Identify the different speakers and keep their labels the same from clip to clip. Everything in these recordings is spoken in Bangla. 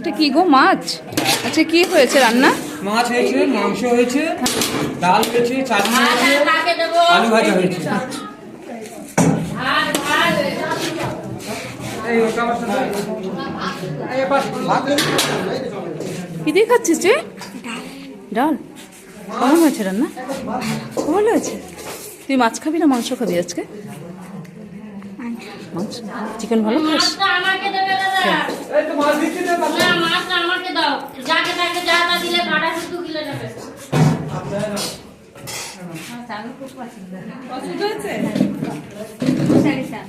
Speaker 1: এটা কি গো, মাছ? আচ্ছা, কি হয়েছে রান্না?
Speaker 2: মাছ হয়েছে, মাংস হয়েছে, ডাল হয়েছে, চাটনি হয়েছে, আলু ভাজা হয়েছে।
Speaker 1: কি দিয়ে খাচ্ছিস যে? ডাল। কেমন হয়েছে রান্না? ভালো হয়েছে। তুই মাছ খাবি না মাংস খাবি আজকে? মাছ। চিকেন ভালো খাস?
Speaker 3: আমাকে দেবে দাদা।
Speaker 2: এই তো মাছ দিচ্ছি না বাবা।
Speaker 3: না, মাছটা আমাকে দাও। যাকে তাকে যা না দিলে কাটা শুধু গিলে নেবে। আমি খুব পছন্দ।
Speaker 1: পছন্দ হয়েছে?
Speaker 3: শাড়িটা।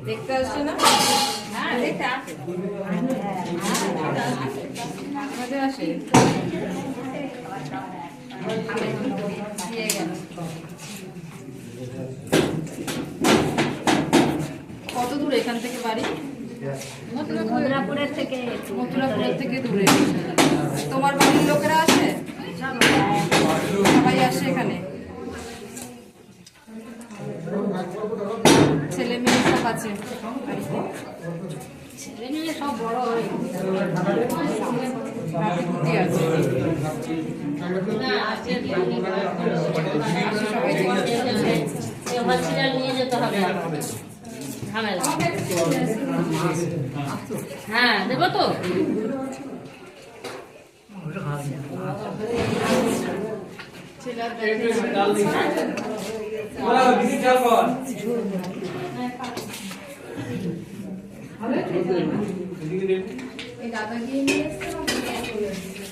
Speaker 1: দেখতে আসছে না?
Speaker 3: হ্যাঁ, দেখতে আসে।
Speaker 1: আমাদের আসে। দিয়ে গেল। কত দূর এখান থেকে বাড়ি?
Speaker 3: মথুরাপুরের থেকে
Speaker 1: মথুরাপুরের থেকে দূরে। তোমার বাড়ির লোকেরা আসে? সবাই আসে এখানে? ছেলে মেয়ে সব আছে বাড়িতে?
Speaker 3: ছেলে মেয়ে সব বড় হয়ে গেছে।
Speaker 1: রাতে কুটি আছে।
Speaker 3: না, আজকে বিরিয়ানি
Speaker 1: আসে সবাই দেখতে।
Speaker 3: এই হসপিটাল নিয়ে যেতে হবে ঝামেলা। হ্যাঁ, দেবো তো।
Speaker 1: ছেলের
Speaker 2: ডাল দিচ্ছি। বলা দিদি চাল কর।
Speaker 1: এই দাদা গিয়ে নিয়ে এসছে।